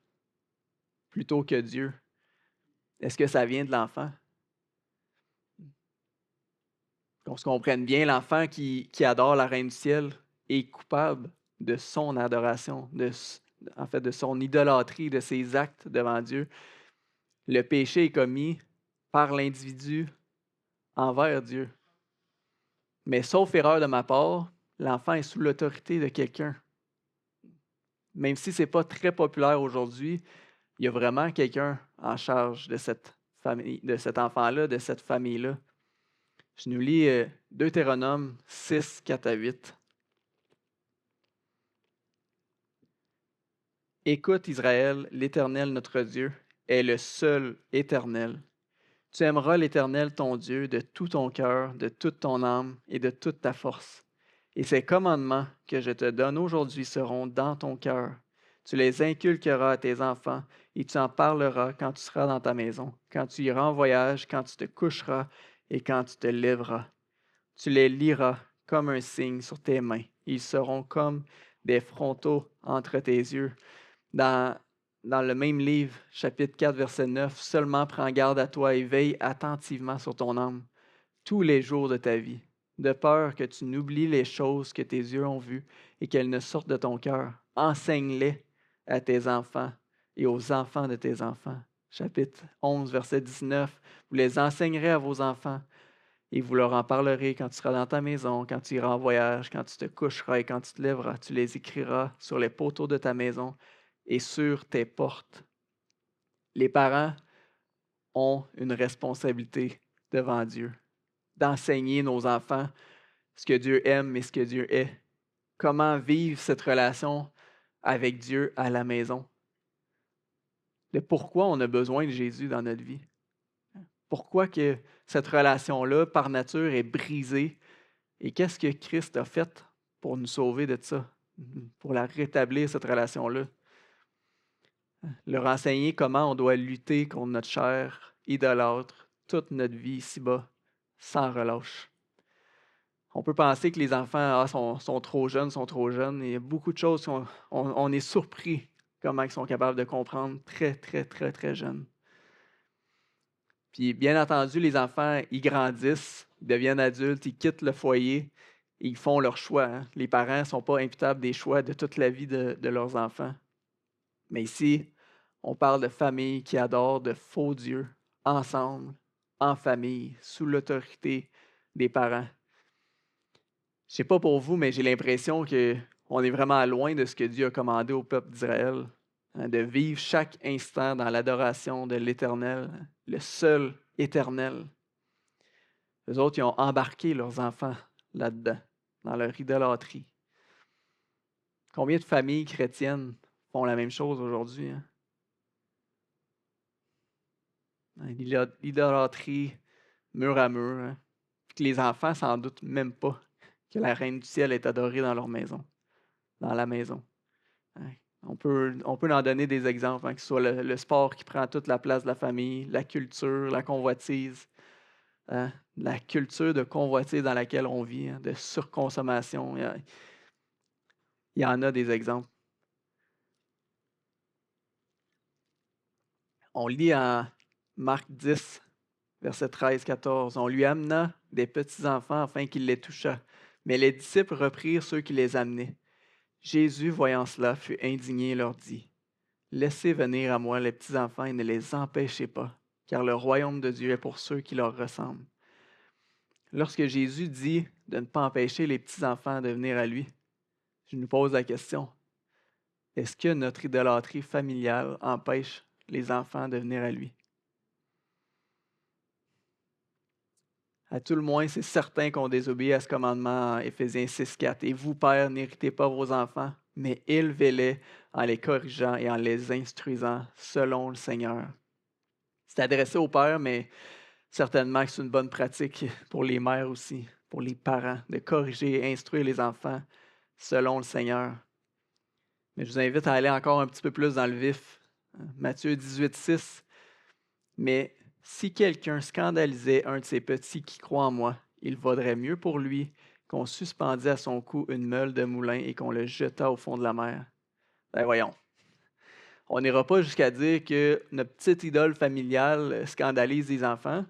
plutôt que Dieu, est-ce que ça vient de l'enfant? Qu'on se comprenne bien, l'enfant qui adore la reine du ciel est coupable de son adoration, en fait de son idolâtrie, de ses actes devant Dieu. Le péché est commis par l'individu envers Dieu. Mais sauf erreur de ma part, l'enfant est sous l'autorité de quelqu'un. Même si ce n'est pas très populaire aujourd'hui, il y a vraiment quelqu'un en charge de cette famille, de cet enfant-là, de cette famille-là. Je nous lis Deutéronome 6, 4 à 8. Écoute Israël, l'Éternel notre Dieu est le seul éternel. Tu aimeras l'Éternel ton Dieu de tout ton cœur, de toute ton âme et de toute ta force. Et ces commandements que je te donne aujourd'hui seront dans ton cœur. Tu les inculqueras à tes enfants et tu en parleras quand tu seras dans ta maison, quand tu iras en voyage, quand tu te coucheras et quand tu te lèveras. Tu les liras comme un signe sur tes mains. Ils seront comme des frontaux entre tes yeux. Dans le même livre, chapitre 4, verset 9, seulement prends garde à toi et veille attentivement sur ton âme tous les jours de ta vie, de peur que tu n'oublies les choses que tes yeux ont vues et qu'elles ne sortent de ton cœur. Enseigne-les à tes enfants et aux enfants de tes enfants. Chapitre 11, verset 19, vous les enseignerez à vos enfants et vous leur en parlerez quand tu seras dans ta maison, quand tu iras en voyage, quand tu te coucheras et quand tu te lèveras. Tu les écriras sur les poteaux de ta maison et sur tes portes. Les parents ont une responsabilité devant Dieu, d'enseigner nos enfants ce que Dieu aime et ce que Dieu est. Comment vivre cette relation avec Dieu à la maison. De pourquoi on a besoin de Jésus dans notre vie. Pourquoi que cette relation-là, par nature, est brisée. Et qu'est-ce que Christ a fait pour nous sauver de ça, pour la rétablir, cette relation-là. Leur enseigner comment on doit lutter contre notre chair idolâtre toute notre vie ici-bas, sans relâche. On peut penser que les enfants sont trop jeunes, sont trop jeunes. Et il y a beaucoup de choses on est surpris comment ils sont capables de comprendre très, très, très, très jeunes. Puis, bien entendu, les enfants, ils grandissent, ils deviennent adultes, ils quittent le foyer, et ils font leur choix. Hein. Les parents ne sont pas imputables des choix de toute la vie de leurs enfants. Mais ici, on parle de familles qui adorent de faux dieux, ensemble, en famille, sous l'autorité des parents. Je ne sais pas pour vous, mais j'ai l'impression qu'on est vraiment loin de ce que Dieu a commandé au peuple d'Israël, hein, de vivre chaque instant dans l'adoration de l'Éternel, le seul éternel. Les autres, ils ont embarqué leurs enfants là-dedans, dans leur idolâtrie. Combien de familles chrétiennes font la même chose aujourd'hui? Hein? L'idolâtrie mur à mur. Hein? Puis que les enfants s'en doutent même pas que la reine du ciel est adorée dans leur maison, dans la maison. Hein? On peut en donner des exemples, hein, que ce soit le sport qui prend toute la place de la famille, la culture, la convoitise. hein, la culture de convoitise dans laquelle on vit, hein, de surconsommation. Il y en a des exemples. On lit en Marc 10, verset 13-14. On lui amena des petits-enfants afin qu'il les touchât. Mais les disciples reprirent ceux qui les amenaient. Jésus, voyant cela, fut indigné et leur dit, laissez venir à moi les petits-enfants et ne les empêchez pas, car le royaume de Dieu est pour ceux qui leur ressemblent. Lorsque Jésus dit de ne pas empêcher les petits-enfants de venir à lui, je nous pose la question, est-ce que notre idolâtrie familiale empêche les enfants de venir à lui? À tout le moins, c'est certain qu'on désobéit à ce commandement en Éphésiens 6,4. Et vous, pères, n'héritez pas vos enfants, mais élevez-les en les corrigeant et en les instruisant selon le Seigneur. C'est adressé aux pères, mais certainement que c'est une bonne pratique pour les mères aussi, pour les parents, de corriger et instruire les enfants selon le Seigneur. Mais je vous invite à aller encore un petit peu plus dans le vif. Matthieu 18,6. Mais si quelqu'un scandalisait un de ces petits qui croient en moi, il vaudrait mieux pour lui qu'on suspendît à son cou une meule de moulin et qu'on le jetât au fond de la mer. Ben voyons, on n'ira pas jusqu'à dire que notre petite idole familiale scandalise les enfants.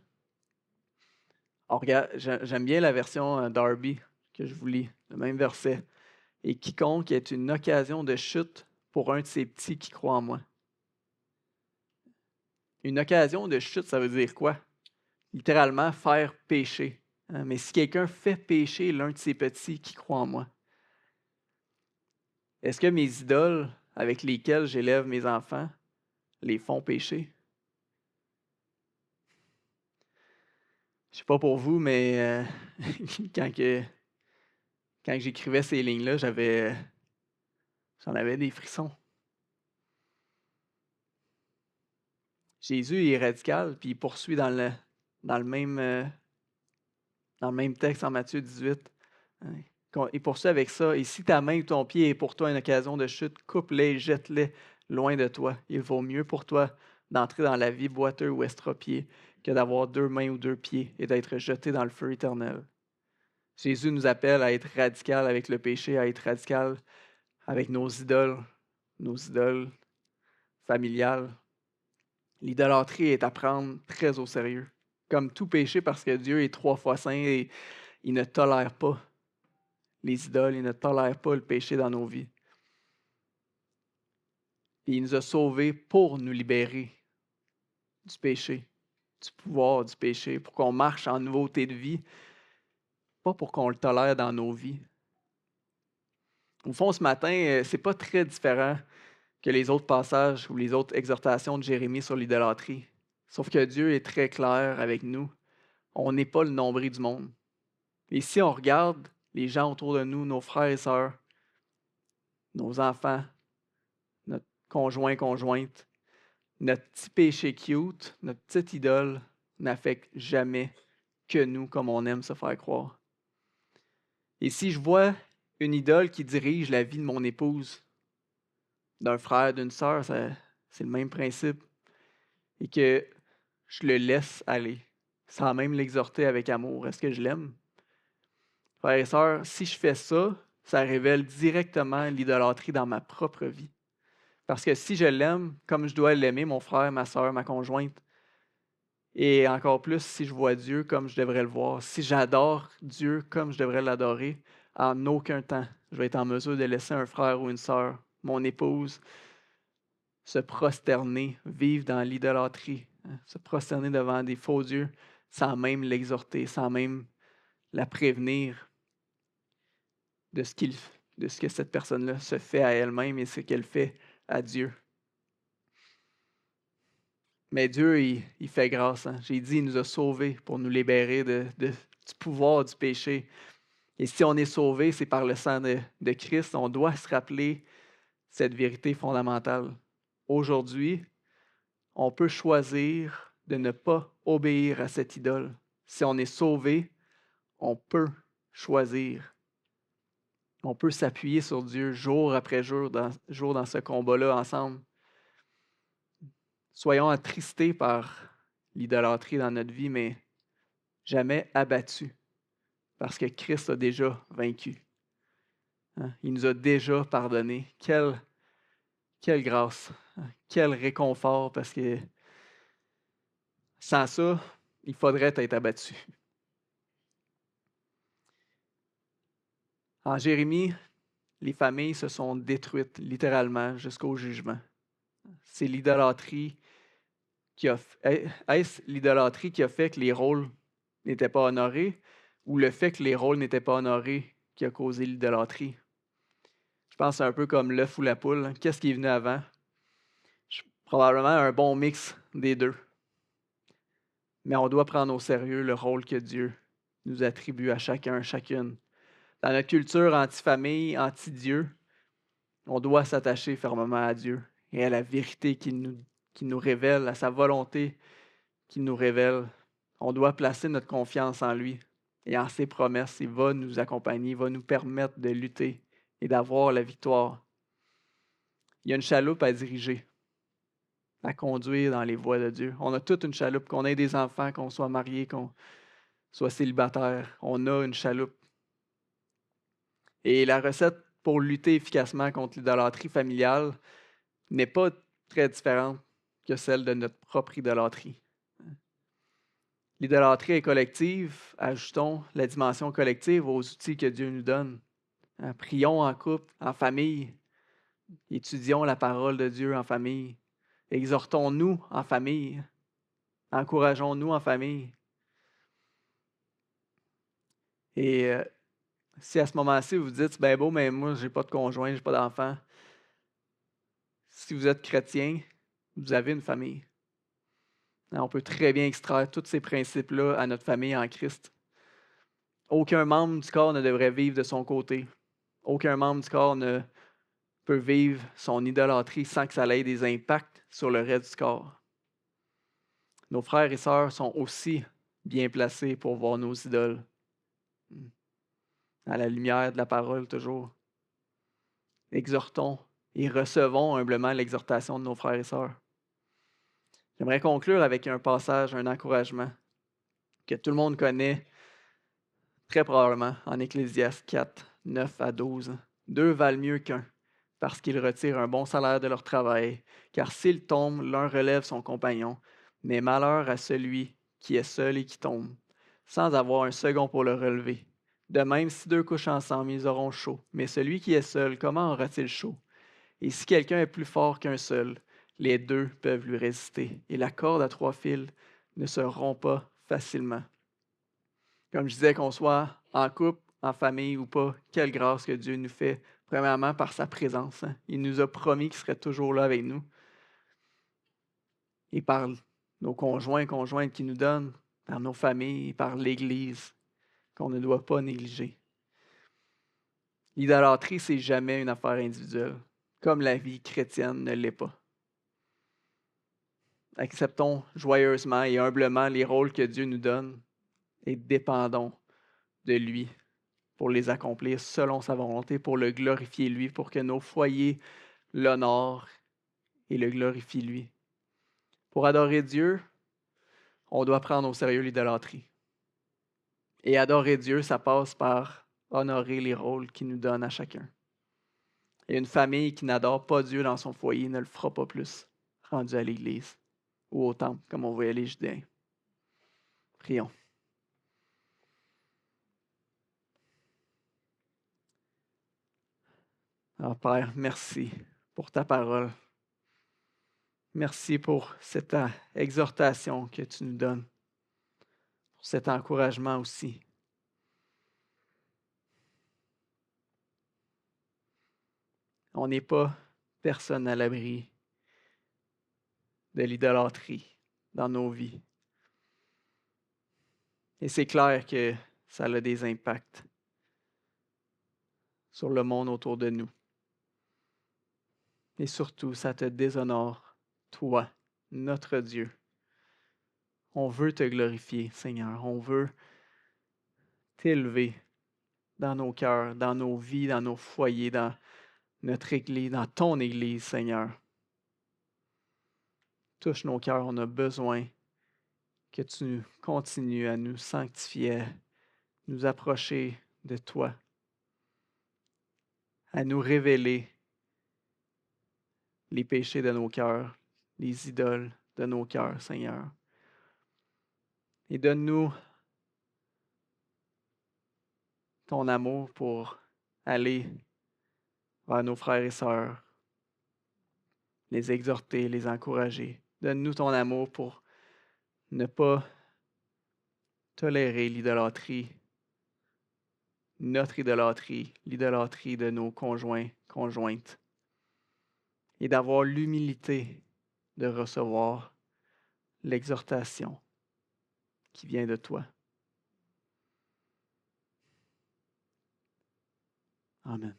On regarde, j'aime bien la version Darby que je vous lis, le même verset. Et quiconque est une occasion de chute pour un de ces petits qui croient en moi. Une occasion de chute, ça veut dire quoi? Littéralement, faire pécher. Hein? Mais si quelqu'un fait pécher l'un de ces petits qui croient en moi, est-ce que mes idoles avec lesquelles j'élève mes enfants les font pécher? Je ne sais pas pour vous, mais quand, quand j'écrivais ces lignes-là, j'en avais des frissons. Jésus est radical, puis il poursuit dans le même texte en Matthieu 18. Hein. Il poursuit avec ça. Et si ta main ou ton pied est pour toi une occasion de chute, coupe-les, jette-les loin de toi. Il vaut mieux pour toi d'entrer dans la vie boiteux ou estropié que d'avoir 2 mains ou 2 pieds et d'être jeté dans le feu éternel. Jésus nous appelle à être radical avec le péché, à être radical avec nos idoles familiales. L'idolâtrie est à prendre très au sérieux, comme tout péché parce que Dieu est 3 fois saint et il ne tolère pas les idoles, il ne tolère pas le péché dans nos vies. Et il nous a sauvés pour nous libérer du péché, du pouvoir du péché, pour qu'on marche en nouveauté de vie, pas pour qu'on le tolère dans nos vies. Au fond, ce matin, c'est pas très différent que les autres passages ou les autres exhortations de Jérémie sur l'idolâtrie. Sauf que Dieu est très clair avec nous. On n'est pas le nombril du monde. Et si on regarde les gens autour de nous, nos frères et sœurs, nos enfants, notre conjoint, conjointe, notre petit péché cute, notre petite idole n'affecte jamais que nous comme on aime se faire croire. Et si je vois une idole qui dirige la vie de mon épouse, d'un frère, d'une sœur, c'est le même principe, et que je le laisse aller, sans même l'exhorter avec amour, est-ce que je l'aime? Frères et sœurs, si je fais ça, ça révèle directement l'idolâtrie dans ma propre vie. Parce que si je l'aime comme je dois l'aimer, mon frère, ma sœur, ma conjointe, et encore plus si je vois Dieu comme je devrais le voir, si j'adore Dieu comme je devrais l'adorer, en aucun temps, je vais être en mesure de laisser un frère ou une sœur, mon épouse, se prosterner, vivre dans l'idolâtrie, hein, se prosterner devant des faux dieux, sans même l'exhorter, sans même la prévenir de ce que cette personne-là se fait à elle-même et ce qu'elle fait à Dieu. Mais Dieu, il fait grâce. Hein. J'ai dit, il nous a sauvés pour nous libérer du pouvoir du péché. Et si on est sauvé, c'est par le sang de Christ. On doit se rappeler cette vérité fondamentale. Aujourd'hui, on peut choisir de ne pas obéir à cette idole. Si on est sauvé, on peut choisir. On peut s'appuyer sur Dieu jour après jour dans ce combat-là ensemble. Soyons attristés par l'idolâtrie dans notre vie, mais jamais abattus, parce que Christ a déjà vaincu. Hein? Il nous a déjà pardonné. Quelle grâce, hein? Quel réconfort, parce que sans ça, il faudrait être abattu. En Jérémie, les familles se sont détruites littéralement jusqu'au jugement. C'est l'idolâtrie est-ce l'idolâtrie qui a fait que les rôles n'étaient pas honorés ou le fait que les rôles n'étaient pas honorés qui a causé l'idolâtrie? Je pense que c'est un peu comme l'œuf ou la poule, hein. Qu'est-ce qui est venu avant? Probablement un bon mix des deux. Mais on doit prendre au sérieux le rôle que Dieu nous attribue à chacun, chacune. Dans notre culture anti-famille, anti-Dieu, on doit s'attacher fermement à Dieu et à la vérité qu'il nous révèle, à sa volonté qu'il nous révèle. On doit placer notre confiance en lui et en ses promesses. Il va nous accompagner, il va nous permettre de lutter et d'avoir la victoire. Il y a une chaloupe à diriger, à conduire dans les voies de Dieu. On a toute une chaloupe, qu'on ait des enfants, qu'on soit marié, qu'on soit célibataire. On a une chaloupe. Et la recette pour lutter efficacement contre l'idolâtrie familiale n'est pas très différente que celle de notre propre idolâtrie. L'idolâtrie est collective. Ajoutons la dimension collective aux outils que Dieu nous donne. Prions en couple, en famille. Étudions la parole de Dieu en famille. Exhortons-nous en famille. Encourageons-nous en famille. Et si à ce moment-ci, vous dites, ben beau, mais moi, j'ai pas de conjoint, j'ai pas d'enfant. Si vous êtes chrétien, vous avez une famille. On peut très bien extraire tous ces principes-là à notre famille en Christ. Aucun membre du corps ne devrait vivre de son côté. Aucun membre du corps ne peut vivre son idolâtrie sans que ça ait des impacts sur le reste du corps. Nos frères et sœurs sont aussi bien placés pour voir nos idoles. À la lumière de la parole, toujours. Exhortons et recevons humblement l'exhortation de nos frères et sœurs. J'aimerais conclure avec un passage, un encouragement que tout le monde connaît très probablement en Ecclésiaste 4, 9 à 12. Deux valent mieux qu'un, parce qu'ils retirent un bon salaire de leur travail, car s'ils tombent, l'un relève son compagnon, mais malheur à celui qui est seul et qui tombe, sans avoir un second pour le relever. De même, si deux couchent ensemble, ils auront chaud, mais celui qui est seul, comment aura-t-il chaud? Et si quelqu'un est plus fort qu'un seul, les deux peuvent lui résister, et la corde à 3 fils ne se rompt pas facilement. Comme je disais, qu'on soit en couple, en famille ou pas, quelle grâce que Dieu nous fait, premièrement par sa présence. Hein. Il nous a promis qu'il serait toujours là avec nous. Et par nos conjoints, conjointes qui nous donnent, par nos familles, par l'Église, qu'on ne doit pas négliger. L'idolâtrie, c'est jamais une affaire individuelle, comme la vie chrétienne ne l'est pas. Acceptons joyeusement et humblement les rôles que Dieu nous donne et dépendons de lui pour les accomplir selon sa volonté, pour le glorifier lui, pour que nos foyers l'honorent et le glorifient lui. Pour adorer Dieu, on doit prendre au sérieux l'idolâtrie. Et adorer Dieu, ça passe par honorer les rôles qu'il nous donne à chacun. Et une famille qui n'adore pas Dieu dans son foyer ne le fera pas plus, rendu à l'Église ou au temple, comme on voyait les Judéens. Prions. Alors, Père, merci pour ta parole. Merci pour cette exhortation que tu nous donnes, pour cet encouragement aussi. On n'est pas personne à l'abri de l'idolâtrie dans nos vies. Et c'est clair que ça a des impacts sur le monde autour de nous. Et surtout, ça te déshonore, toi, notre Dieu. On veut te glorifier, Seigneur. On veut t'élever dans nos cœurs, dans nos vies, dans nos foyers, dans notre Église, dans ton Église, Seigneur. Touche nos cœurs, on a besoin que tu continues à nous sanctifier, nous approcher de toi, à nous révéler les péchés de nos cœurs, les idoles de nos cœurs, Seigneur. Et donne-nous ton amour pour aller vers nos frères et sœurs, les exhorter, les encourager. Donne-nous ton amour pour ne pas tolérer l'idolâtrie, notre idolâtrie, l'idolâtrie de nos conjoints, conjointes, et d'avoir l'humilité de recevoir l'exhortation qui vient de toi. Amen.